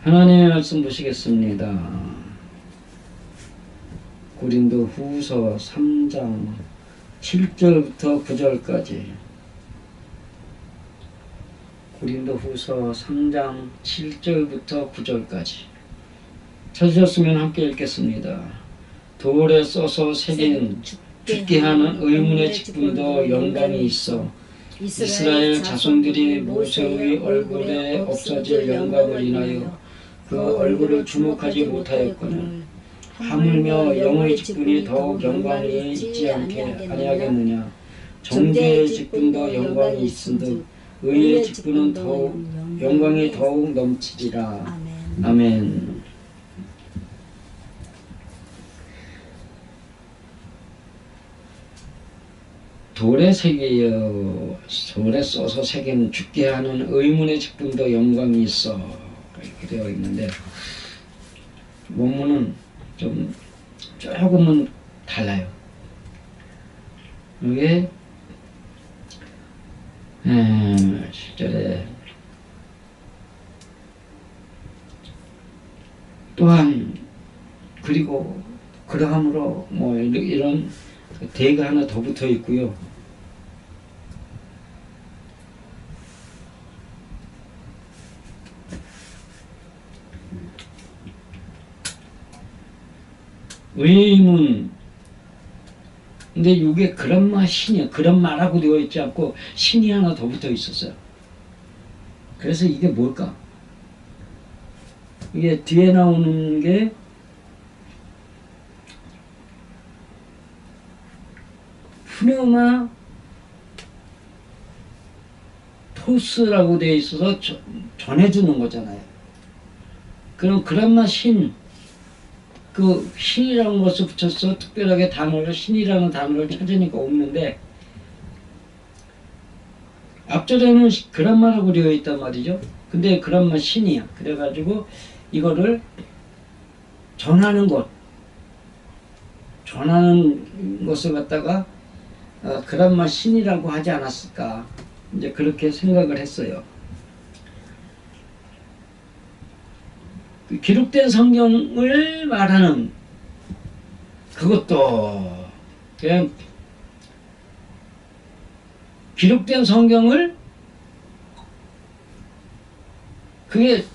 하나님의 말씀 보시겠습니다. 고린도 후서 3장 7절부터 9절까지. 고린도 후서 3장 7절부터 9절까지. 찾으셨으면 함께 읽겠습니다. 돌에 써서 새긴 죽게 하는 의문의 직분도 영광이 있어 이스라엘 자손들이 모세의 얼굴에 없어질 영광을 인하여 그 얼굴을 주목하지 못하였거늘 하물며 영의 직분이 더욱 영광이 있지 아니하겠느냐. 정죄의 직분도 영광이 있은듯 의의 직분은 더욱 영광이 더욱 넘치리라. 아멘. 돌에 새기여 돌에 써서 새긴 죽게 하는 의문의 직분도 영광이 있어 이렇게 되어 있는데, 원문은 좀 조금은 달라요. 이게 7절에 또한 그리고 그러함으로 뭐 이런 대가 하나 더 붙어 있고요. 의문. 근데 이게 그런 말 신이야. 그런 말하고 되어 있지 않고 신이 하나 더 붙어 있었어요. 그래서 이게 뭘까? 이게 뒤에 나오는 게 푸네마 토스라고 되어 있어서 전해주는 거잖아요. 그럼 그란마 신, 그 신이라는 것을 붙여서 특별하게 단어를 신이라는 단어를 찾으니까 없는데, 앞절에는 그란마라고 되어 있단 말이죠. 근데 그란마 신이야. 그래가지고 이거를 전하는 것을 갖다가 그란마 신이라고 하지 않았을까, 이제 그렇게 생각을 했어요. 기록된 성경을 말하는 그것도 그냥 기록된 성경을 그게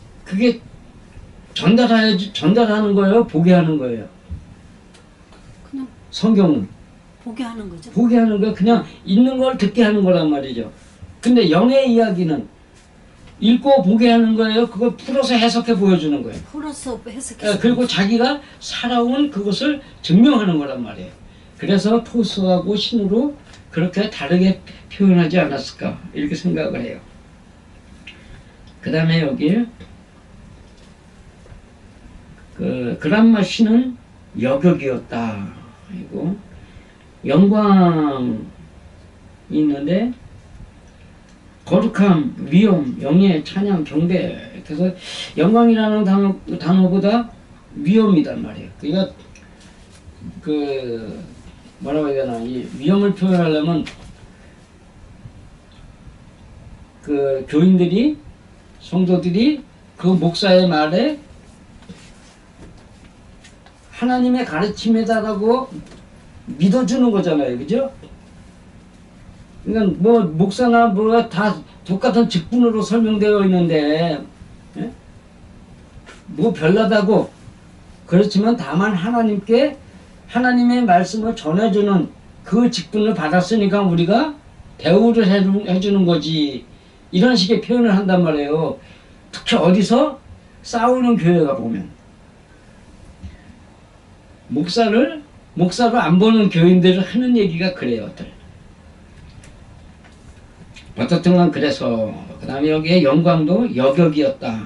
전달하는 거예요, 보게 하는 거예요. 그냥 성경은 보게 하는 거죠. 보게 하는 거, 그냥 있는 걸 듣게 하는 거란 말이죠. 근데 영의 이야기는 읽고 보게 하는 거예요. 그걸 풀어서 해석해 보여주는 거예요. 풀어서 해석해. 그리고 자기가 살아온 그것을 증명하는 거란 말이에요. 그래서 토스하고 신으로 그렇게 다르게 표현하지 않았을까, 이렇게 생각을 해요. 그 다음에 여기 그란마 신은 여격이었다. 그리고 영광이 있는데 거룩함, 위엄, 영예, 찬양, 경배. 그래서 영광이라는 단어보다 위엄이란 말이에요. 그러니까 뭐라고 해야 되나, 이 위엄을 표현하려면 교인들이, 성도들이 그 목사의 말에 하나님의 가르침에다라고 믿어주는 거잖아요. 그죠? 그러니까 뭐 목사나 뭐가 다 똑같은 직분으로 설명되어 있는데, 예? 뭐 별나다고. 그렇지만 다만 하나님의 말씀을 전해주는 그 직분을 받았으니까 우리가 대우를 해주는 거지, 이런 식의 표현을 한단 말이에요. 특히 어디서 싸우는 교회가 보면 목사로 안 보는 교인들을 하는 얘기가 그래요. 어떻든 간 그래서 그 다음에 여기에 영광도 여격이었다.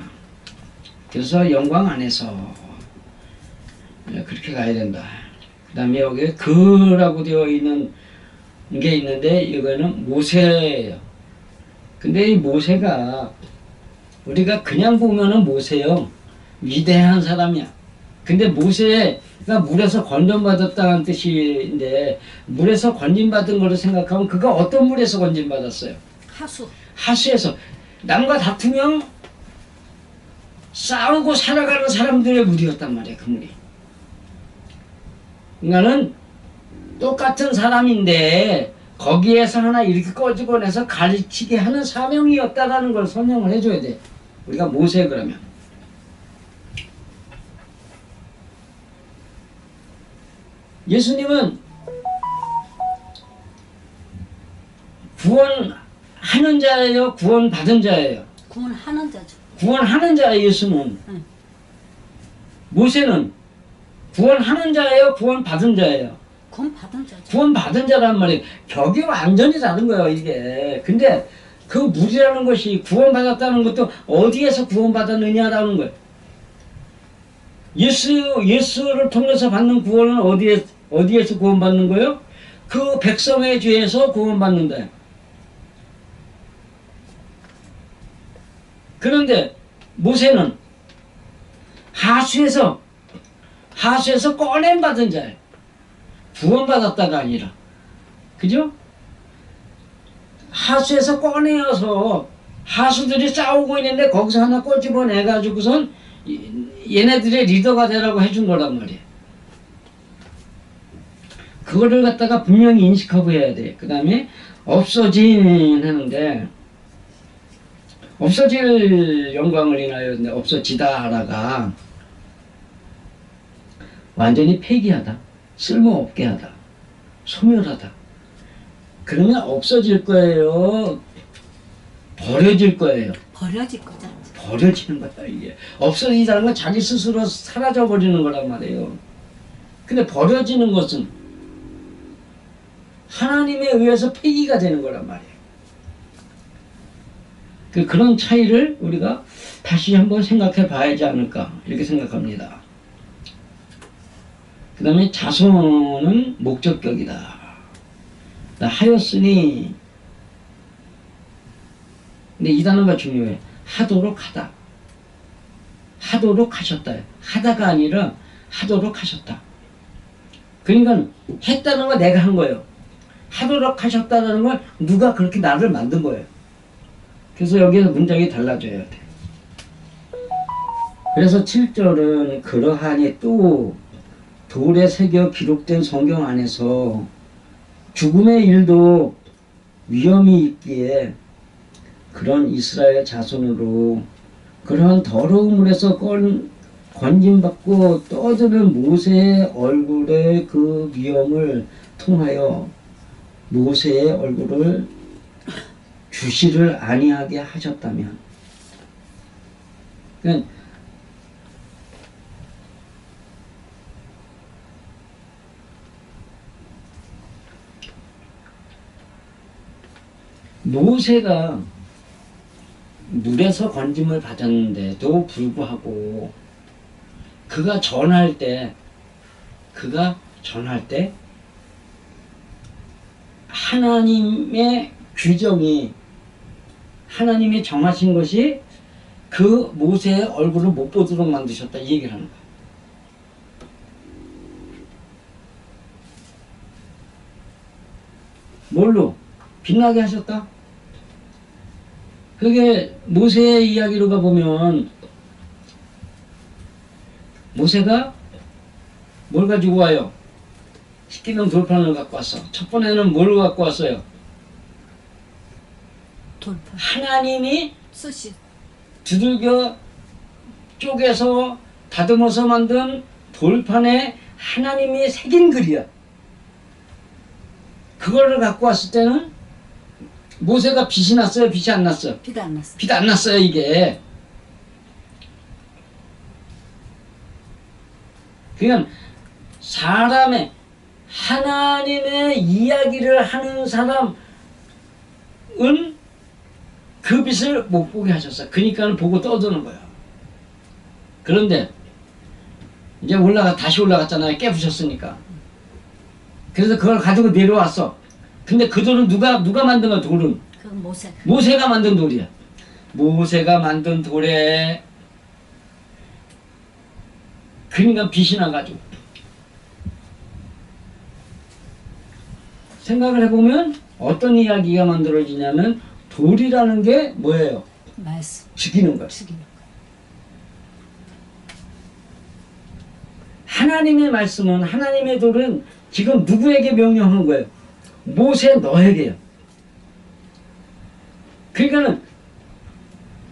그래서 영광 안에서 그렇게 가야 된다. 그 다음에 여기에 그라고 되어 있는 게 있는데, 이거는 모세예요. 근데 이 모세가 우리가 그냥 보면은 모세요, 위대한 사람이야. 근데 모세가 물에서 건전받았다는 뜻인데, 물에서 건진받은 거를 생각하면 그가 어떤 물에서 건진받았어요? 하수. 하수에서. 남과 다투면 싸우고 살아가는 사람들의 무리였단 말이에요. 그 무리. 그러니까는 똑같은 사람인데 거기에서 하나 이렇게 꺼집어내서 가르치게 하는 사명이었다라는 걸 설명을 해줘야 돼. 우리가 모세 그러면. 예수님은 구원하는 자예요? 구원받은 자예요? 구원하는 자죠. 구원하는 자예요, 예수는. 응. 모세는 구원하는 자예요? 구원받은 자예요? 구원받은 자죠. 구원받은 자란 말이에요. 격이 완전히 다른 거예요, 이게. 근데 그 무리라는 것이 구원받았다는 것도 어디에서 구원받았느냐라는 거예요. 예수를 통해서 받는 구원은 어디에서 구원받는 거예요? 그 백성의 죄에서 구원받는다. 그런데 모세는 하수에서 꺼냄 받은 자예요. 구원받았다가 아니라. 그죠? 하수에서 꺼내어서 하수들이 싸우고 있는데 거기서 하나 꼬집어내가지고선 얘네들의 리더가 되라고 해준 거란 말이에요. 그거를 갖다가 분명히 인식하고 해야 돼. 그 다음에 없어진 하는데 없어질 영광을 인하여 없어지다라가 완전히 폐기하다, 쓸모없게 하다, 소멸하다. 그러면 없어질 거예요? 버려질 거예요? 버려질 거잖아. 버려지는 거야 이게. 없어지다는 건 자기 스스로 사라져 버리는 거란 말이에요. 근데 버려지는 것은 하나님에 의해서 폐기가 되는 거란 말이에요. 그런 차이를 우리가 다시 한번 생각해 봐야지 않을까 이렇게 생각합니다. 그 다음에 자손은 목적격이다. 하였으니, 근데 이 단어가 중요해. 하도록 하다. 하도록 하셨다. 하다가 아니라 하도록 하셨다. 그러니까 했다는 건 내가 한 거예요. 하도록 하셨다는 건 누가 그렇게 나를 만든 거예요. 그래서 여기서 문장이 달라져야 돼. 그래서 7절은 그러하니 또 돌에 새겨 기록된 성경 안에서 죽음의 일도 위험이 있기에 그런 이스라엘 자손으로 그러한 더러운 물에서 건짐받고 떠드는 모세의 얼굴의 그 위험을 통하여 모세의 얼굴을 주시를 아니하게 하셨다면, 그러니까 모세가 물에서 건짐을 받았는데도 불구하고 그가 전할 때 하나님의 규정이, 하나님이 정하신 것이 그 모세의 얼굴을 못 보도록 만드셨다 이 얘기를 하는 거야. 뭘로? 빛나게 하셨다? 그게 모세의 이야기로 가보면 모세가 뭘 가지고 와요? 십계명 돌판을 갖고 왔어. 첫 번에는 뭘 갖고 왔어요? 돌판. 하나님이 수시. 두들겨 쪼개서 다듬어서 만든 돌판에 하나님이 새긴 글이야. 그거를 갖고 왔을 때는 모세가 빛이 났어요? 빛이 안 났어요? 빛 안 났어. 빛 안 났어요 이게. 그냥 사람의 하나님의 이야기를 하는 사람은 그 빛을 못 보게 하셨어요. 그러니까 보고 떠드는 거예요. 그런데 이제 다시 올라갔잖아요. 깨부셨으니까. 그래서 그걸 가지고 내려왔어. 근데 그 돌은 누가 만든 거야? 돌은 그 모세. 모세가 만든 돌이야. 모세가 만든 돌에 그러니까 빛이 나가지고. 생각을 해보면 어떤 이야기가 만들어지냐면 돌이라는 게 뭐예요? 말씀. 죽이는 거야. 죽이는 거. 하나님의 말씀은, 하나님의 돌은 지금 누구에게 명령한 거예요? 모세 너에게요. 그러니까는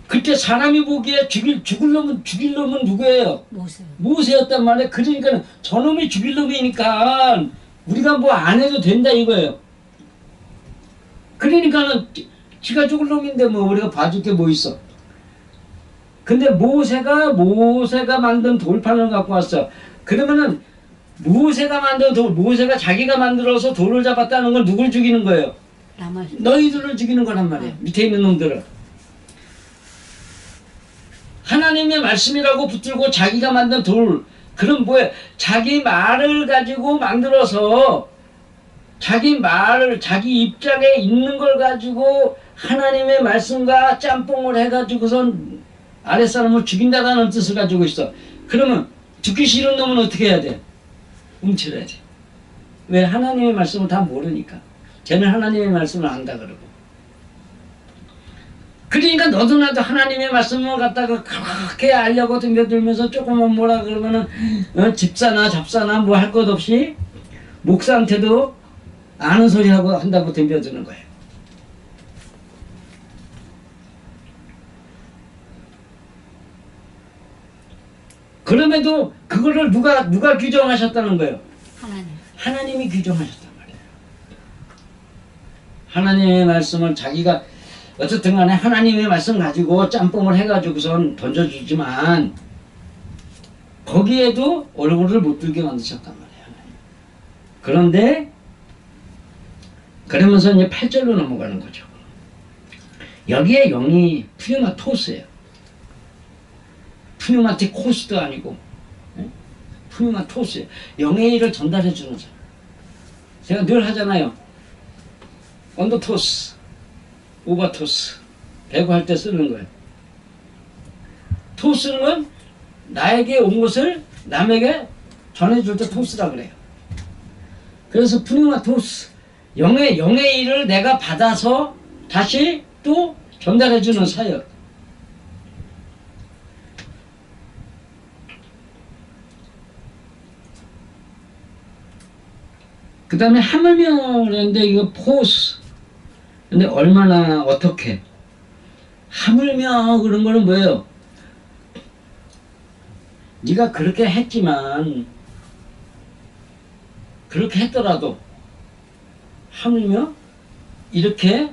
그때 사람이 보기에 죽일 놈은 누구예요? 모세. 모세였단 말이에요. 그러니까는 저놈이 죽일 놈이니까 우리가 뭐 안 해도 된다 이거예요. 그러니까는 지가 죽을 놈인데 뭐 우리가 봐줄 게 뭐 있어. 근데 모세가 만든 돌판을 갖고 왔어. 그러면은 모세가 만든 돌, 모세가 자기가 만들어서 돌을 잡았다는 건 누굴 죽이는 거예요? 남을. 너희들을 죽이는 거란 말이에요. 밑에 있는 놈들을. 하나님의 말씀이라고 붙들고 자기가 만든 돌, 그럼 뭐예요? 자기 말을 가지고 만들어서 자기 말을, 자기 입장에 있는 걸 가지고 하나님의 말씀과 짬뽕을 해가지고선 아랫사람을 죽인다는 뜻을 가지고 있어. 그러면 죽기 싫은 놈은 어떻게 해야 돼? 움츠려야 돼. 왜? 하나님의 말씀을 다 모르니까. 쟤는 하나님의 말씀을 안다 그러고. 그러니까 너도 나도 하나님의 말씀을 갖다가 그렇게 알려고 덤벼들면서 조금만 뭐라 그러면은 집사나 잡사나 뭐 할 것 없이 목사한테도 아는 소리 하고 한다고 덤벼드는 거예요. 그럼에도 그거를 누가 규정하셨다는 거예요? 하나님. 하나님이 규정하셨단 말이에요. 하나님의 말씀을 자기가 어쨌든 간에 하나님의 말씀 가지고 짬뽕을 해가지고선 던져주지만 거기에도 얼굴을 못 들게 만드셨단 말이에요. 그런데 그러면서 이제 8절로 넘어가는 거죠. 여기에 영이 푸뉴마토스예요. 푸뉴마티코스도 아니고 푸뉴마토스예요. 영의 일을 전달해 주는 사람. 제가 늘 하잖아요. 언더토스, 오버토스, 배구할 때 쓰는 거예요. 토스는 건 나에게 온 것을 남에게 전해줄 때 토스라 그래요. 그래서 푸뉴마토스, 영의 일을 내가 받아서 다시 또 전달해주는 사역. 그 다음에 하물며 그랬는데 이거 포스. 근데 얼마나 어떻게 하물며 그런 거는 뭐예요? 네가 그렇게 했지만 그렇게 했더라도 하물며 이렇게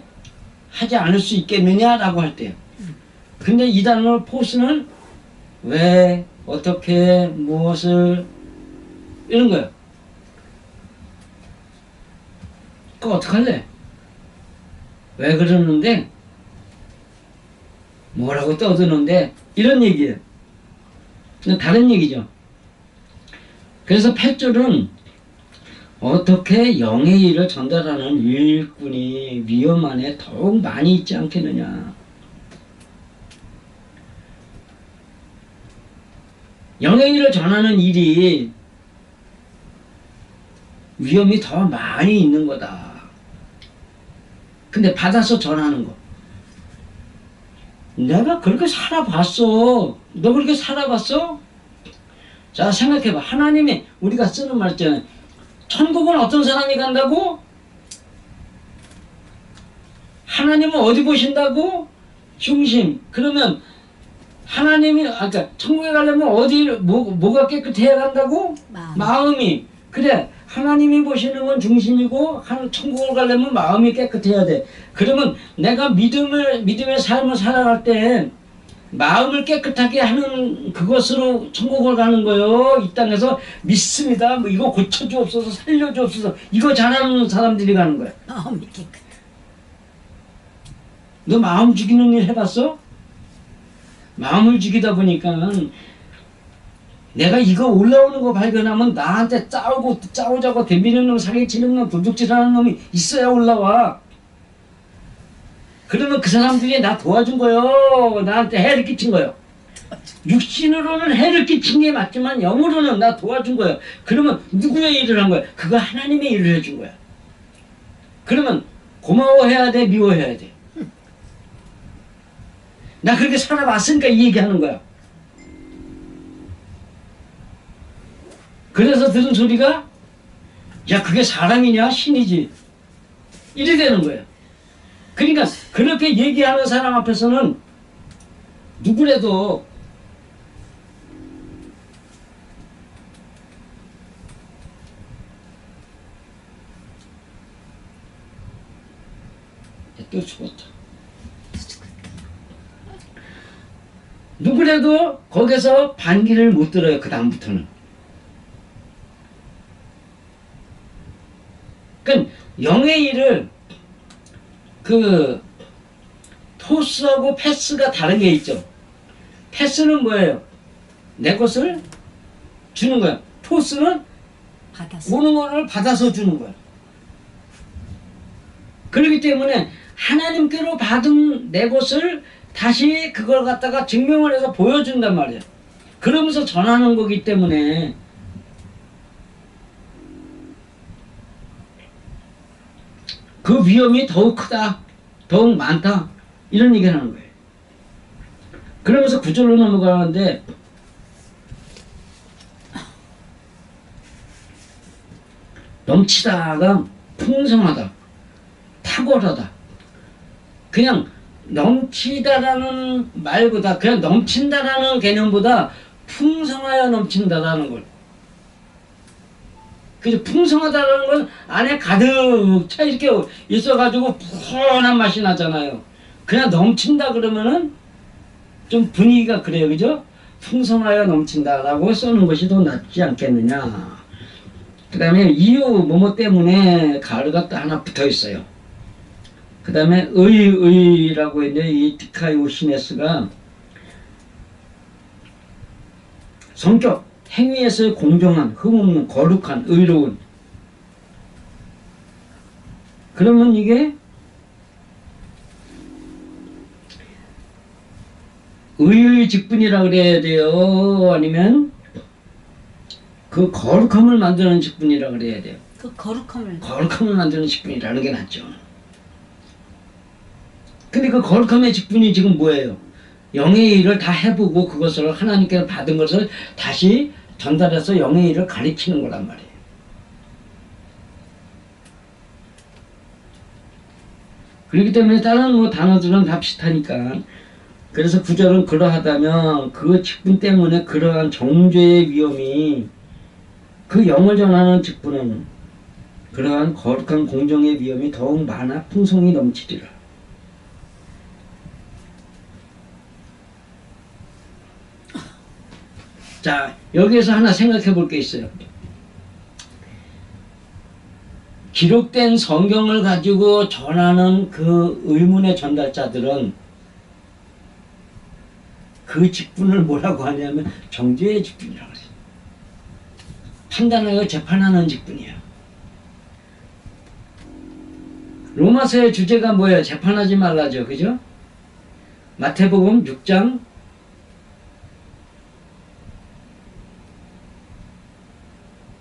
하지 않을 수 있겠느냐라고 할 때요. 근데 이 단어 포스는 왜, 어떻게, 무엇을 이런 거예요. 그거 어떡할래? 왜 그러는데? 뭐라고 떠드는데? 이런 얘기예요. 다른 얘기죠. 그래서 8절은 어떻게 영의 일을 전달하는 일꾼이 위험 안에 더욱 많이 있지 않겠느냐. 영의 일을 전하는 일이 위험이 더 많이 있는 거다. 근데 받아서 전하는 거. 내가 그렇게 살아봤어. 너 그렇게 살아봤어? 자, 생각해봐. 하나님이 우리가 쓰는 말 있잖아요. 천국은 어떤 사람이 간다고? 하나님은 어디 보신다고? 중심. 그러면 하나님이 아까 천국에 가려면 어디 뭐가 깨끗해야 간다고? 마음이. 그래. 하나님이 보시는 건 중심이고 천국을 가려면 마음이 깨끗해야 돼. 그러면 내가 믿음의 삶을 살아갈 때 마음을 깨끗하게 하는 그것으로 천국을 가는 거예요. 이 땅에서 믿습니다. 뭐 이거 고쳐주옵소서, 살려주옵소서. 이거 잘하는 사람들이 가는 거야. 마음이 깨끗. 너 마음 죽이는 일 해봤어? 마음을 죽이다 보니까 내가 이거 올라오는 거 발견하면 나한테 싸우자고 덤비는 놈, 사기치는 놈, 도둑질하는 놈이 있어야 올라와. 그러면 그 사람들이 나 도와준 거요. 나한테 해를 끼친 거요. 육신으로는 해를 끼친 게 맞지만 영으로는 나 도와준 거예요. 그러면 누구의 일을 한 거야? 그거 하나님의 일을 해준 거야. 그러면 고마워해야 돼, 미워해야 돼? 나 그렇게 살아봤으니까 이 얘기하는 거야. 그래서 들은 소리가 야 그게 사람이냐 신이지 이래 되는 거예요. 그러니까 그렇게 얘기하는 사람 앞에서는 누구라도 또 죽었다. 누구라도 거기서 반기를 못 들어요. 그 다음부터는. 그러니까 영의 일을 그 토스하고 패스가 다른 게 있죠. 패스는 뭐예요? 내 것을 주는 거야. 토스는 받았어. 오는 거를 받아서 주는 거야. 그렇기 때문에 하나님께로 받은 내 것을 다시 그걸 갖다가 증명을 해서 보여준단 말이야. 그러면서 전하는 거기 때문에 그 위험이 더욱 크다, 더욱 많다 이런 얘기를 하는 거예요. 그러면서 구절로 넘어가는데 넘치다가 풍성하다, 탁월하다. 그냥 넘치다라는 말보다 그냥 넘친다라는 개념보다 풍성하여 넘친다라는 걸. 그죠? 풍성하다라는 건 안에 가득 차 이렇게 있어가지고 푸른한 맛이 나잖아요. 그냥 넘친다 그러면은 좀 분위기가 그래요, 그죠? 풍성하여 넘친다라고 써는 것이 더 낫지 않겠느냐. 그 다음에 이유 뭐뭐 때문에 가르가 또 하나 붙어 있어요. 그 다음에 의라고 했는데 이 디카이오시네스가 성격, 행위에서의 공정한, 흠없는, 거룩한, 의로운. 그러면 이게 의의 직분이라 그래야 돼요? 아니면 그 거룩함을 만드는 직분이라 그래야 돼요? 그 거룩함을 만드는 직분이라는 게 낫죠. 근데 그 거룩함의 직분이 지금 뭐예요? 영의 일을 다 해보고 그것을 하나님께 받은 것을 다시 전달해서 영의 일을 가리키는 거란 말이에요. 그렇기 때문에 다른 뭐 단어들은 다 비슷하니까. 그래서 구절은 그러하다면 그 직분 때문에 그러한 정죄의 위험이 그 영을 전하는 직분은 그러한 거룩한 공정의 위험이 더욱 많아 풍성이 넘치리라. 자, 여기에서 하나 생각해 볼 게 있어요. 기록된 성경을 가지고 전하는 그 의문의 전달자들은 그 직분을 뭐라고 하냐면 정죄의 직분이라고 그래요. 판단하여 재판하는 직분이에요. 로마서의 주제가 뭐예요? 재판하지 말라죠. 그죠? 마태복음 6장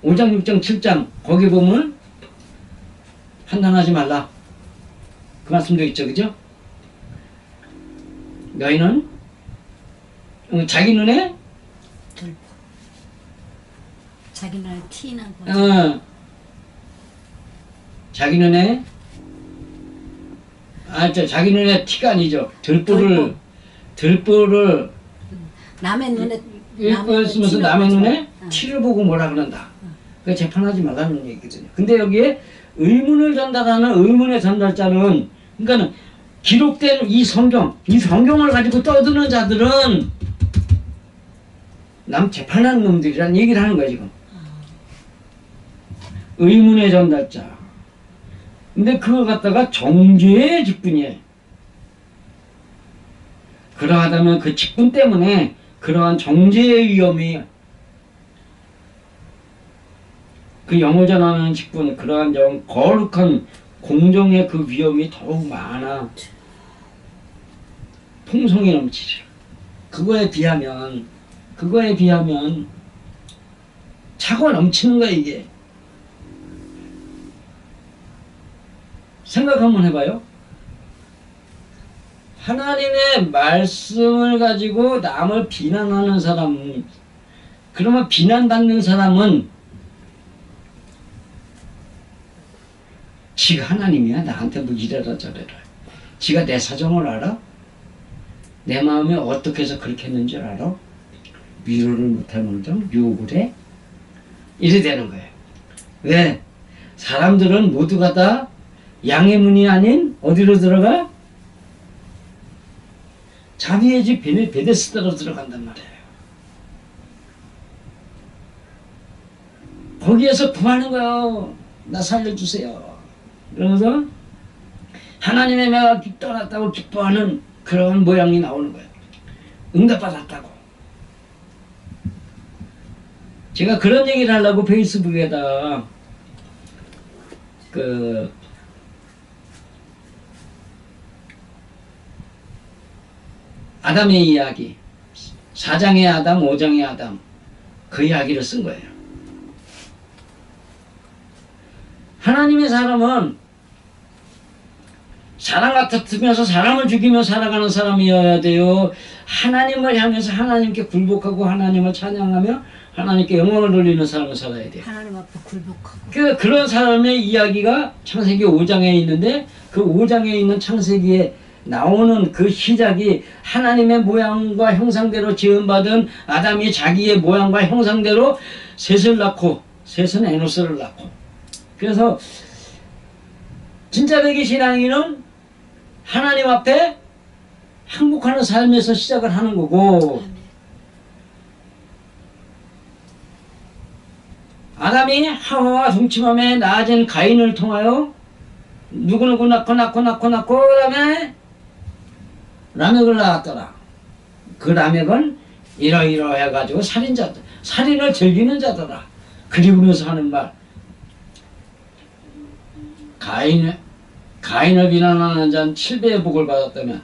5장, 6장, 7장 거기 보면 판단하지 말라 그 말씀도 있죠. 그죠? 너희는 자기 눈에 돌보. 자기 눈에 티난 거죠. 자기 눈에 자기 눈에 티가 아니죠. 들보를 남의 눈에 읽으면서 남의 눈에 티를 보고 뭐라 그런다. 그 재판하지 말라는 얘기거든요. 근데 여기에 의문을 전달하는 의문의 전달자는 그러니까는 기록된 이 성경을 가지고 떠드는 자들은 남 재판하는 놈들이란 얘기를 하는 거야 지금. 의문의 전달자. 근데 그걸 갖다가 정죄의 직분이에요. 그러하다면 그 직분 때문에 그러한 정죄의 위험이 그 영을 전하는 직분, 그러한 거룩한 공정의 그 위험이 더욱 많아 풍성이 넘치리라. 그거에 비하면 차고 넘치는 거야 이게. 생각 한번 해봐요. 하나님의 말씀을 가지고 남을 비난하는 사람, 그러면 비난받는 사람은 지가 하나님이야. 나한테 뭐 이래라 저래라. 지가 내 사정을 알아? 내 마음이 어떻게 해서 그렇게 했는 줄 알아? 위로를 못할 망정 욕을 해? 이래 되는 거예요. 왜? 사람들은 모두가 다 양의 문이 아닌 어디로 들어가? 자비의 집 베데스다로 들어간단 말이에요. 거기에서 구하는 거예요. 나 살려주세요. 그러면서 하나님의 매가 떠났다고 기뻐하는 그런 모양이 나오는 거예요. 응답받았다고. 제가 그런 얘기를 하려고 페이스북에다 아담의 이야기 4장의 아담 5장의 아담 그 이야기를 쓴 거예요. 하나님의 사람은 사람 같으면서 사람을 죽이며 살아가는 사람이어야 돼요. 하나님을 향해서 하나님께 굴복하고 하나님을 찬양하며 하나님께 영광을 돌리는 사람을 살아야 돼요. 하나님 앞에 굴복하고. 그런 사람의 이야기가 창세기 5장에 있는데 그 5장에 있는 창세기에 나오는 그 시작이 하나님의 모양과 형상대로 지음받은 아담이 자기의 모양과 형상대로 셋을 낳고 셋은 에노스를 낳고 그래서 진짜 백의 신앙인은 하나님 앞에 항복하는 삶에서 시작을 하는 거고 아담이 하와와 동침함에 낳아진 가인을 통하여 누구누구 낳고 그 다음에 라멕을 낳았더라. 그 라멕은 이러이러 해가지고 살인을 즐기는 자더라. 그리우면서 하는 말 가인을 비난하는 자는 7배의 복을 받았다면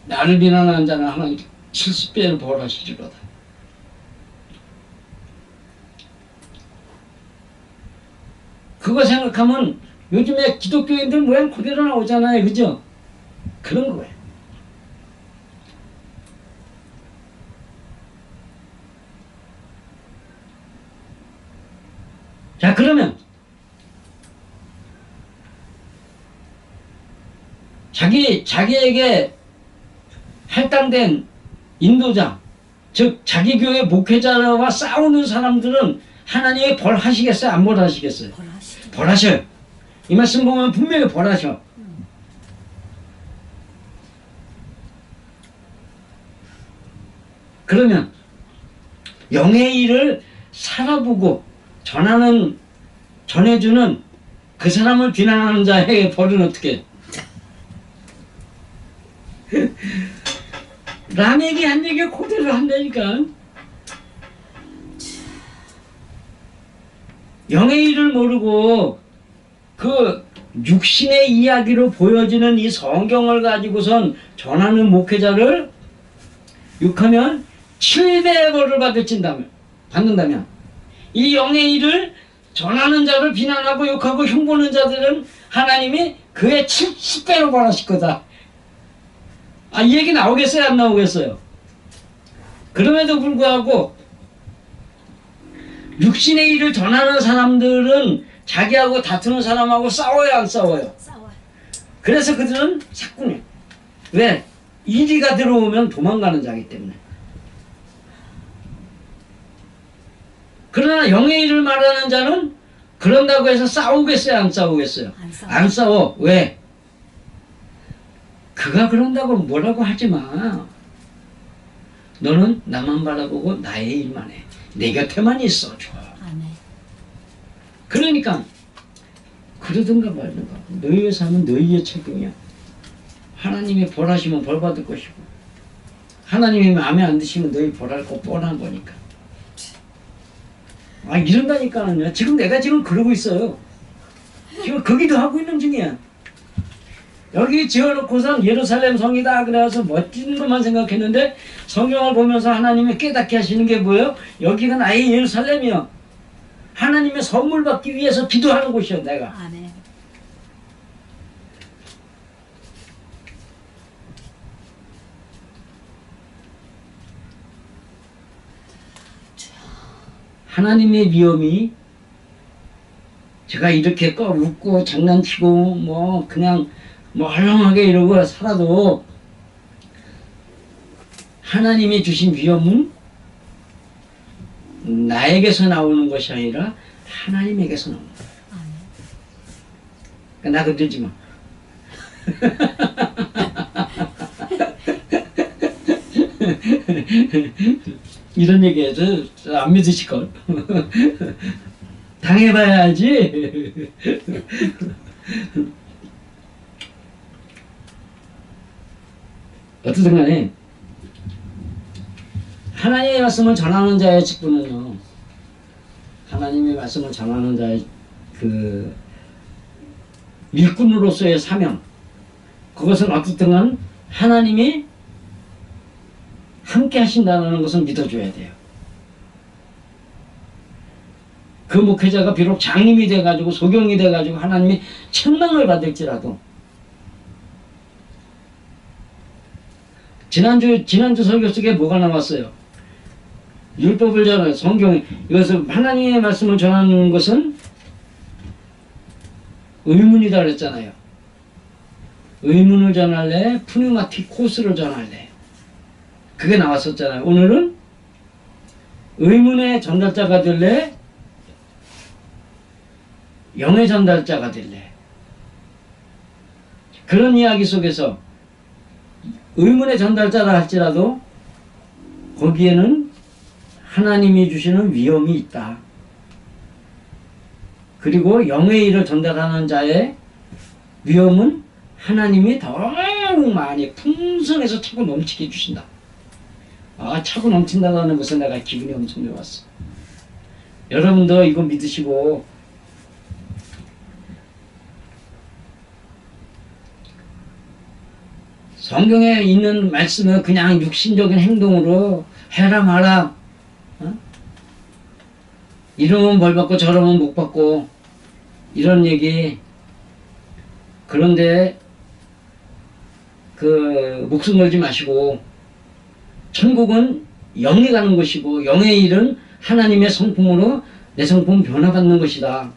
나를 비난하는 자는 하나님 70배를 벌하시리로다. 그거 생각하면 요즘에 기독교인들 모양 그대로 나오잖아요. 그죠? 그런 거예요. 자, 그러면 자기에게 할당된 인도자, 즉 자기 교회 목회자와 싸우는 사람들은 하나님이 벌하시겠어요? 안 벌하시겠어요? 벌하셔요. 이 말씀 보면 분명히 벌하셔. 그러면 영의 일을 살아보고 전해주는 그 사람을 비난하는 자에게 벌은 어떻게? 라멕이 한 얘기 그대로 한다니까. 영의 일을 모르고 그 육신의 이야기로 보여지는 이 성경을 가지고선 전하는 목회자를 욕하면 7배의 벌을 받는다면 이 영의 일을 전하는 자를 비난하고 욕하고 흉보는 자들은 하나님이 그의 70배로 벌하실 거다. 이 얘기 나오겠어요? 안 나오겠어요? 그럼에도 불구하고 육신의 일을 전하는 사람들은 자기하고 다투는 사람하고 싸워요? 안 싸워요? 싸워요. 그래서 그들은 사꾼이에요. 왜? 이리가 들어오면 도망가는 자이기 때문에. 그러나 영의 일을 말하는 자는 그런다고 해서 싸우겠어요? 안 싸우겠어요? 안 싸워. 왜? 그가 그런다고 뭐라고 하지 마. 너는 나만 바라보고 나의 일만 해. 내 곁에만 있어 줘. 그러니까 그러든가 말든가 너희의 삶은 너희의 책임이야. 하나님이 벌하시면 벌받을 것이고 하나님이 마음에 안 드시면 너희 벌할 거 뻔한 거니까. 이런다니까요. 내가 지금 그러고 있어요. 지금 거기도 하고 있는 중이야. 여기 지어놓고선 예루살렘 성이다 그래서 멋진 것만 생각했는데 성경을 보면서 하나님이 깨닫게 하시는 게 뭐예요? 여기가 나의 예루살렘이요. 하나님의 선물 받기 위해서 기도하는 곳이요. 내가. 아멘. 하나님의 위엄이 제가 이렇게 웃고 장난치고 뭐 그냥 멀렁하게 이러고 살아도 하나님이 주신 위험은 나에게서 나오는 것이 아니라 하나님에게서 나오는 거야. 그러니까 나 건들지 마. 이런 얘기해도 안 믿으실걸. 당해봐야 알지. 어떻든 간에 하나님의 말씀을 전하는 자의 직분은요, 하나님의 말씀을 전하는 자의 그 일꾼으로서의 사명, 그것은 어떻든 간 하나님이 함께 하신다는 것을 믿어줘야 돼요. 그 목회자가 비록 장님이 돼가지고 소경이 돼가지고 하나님이 책망을 받을지라도, 지난주 설교 속에 뭐가 나왔어요? 율법을 전하는 성경, 이것을 하나님의 말씀을 전하는 것은 의문이다 그랬잖아요. 의문을 전할래? 푸뉴마틱 코스를 전할래? 그게 나왔었잖아요. 오늘은 의문의 전달자가 될래? 영의 전달자가 될래? 그런 이야기 속에서 의문의 전달자라 할지라도 거기에는 하나님이 주시는 위험이 있다. 그리고 영의 일을 전달하는 자의 위험은 하나님이 더욱 많이 풍성해서 차고 넘치게 해주신다. 아, 차고 넘친다는 것은 내가 기분이 엄청 좋았어. 여러분도 이거 믿으시고 성경에 있는 말씀은 그냥 육신적인 행동으로 해라 마라, 이러면 벌 받고 저러면 못 받고 이런 얘기. 그런데 그 목숨 걸지 마시고, 천국은 영이 가는 것이고 영의 일은 하나님의 성품으로 내 성품 변화받는 것이다.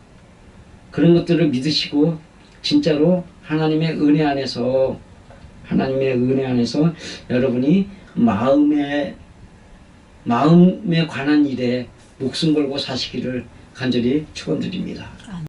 그런 것들을 믿으시고 진짜로 하나님의 은혜 안에서 여러분이 마음에 관한 일에 목숨 걸고 사시기를 간절히 축원드립니다.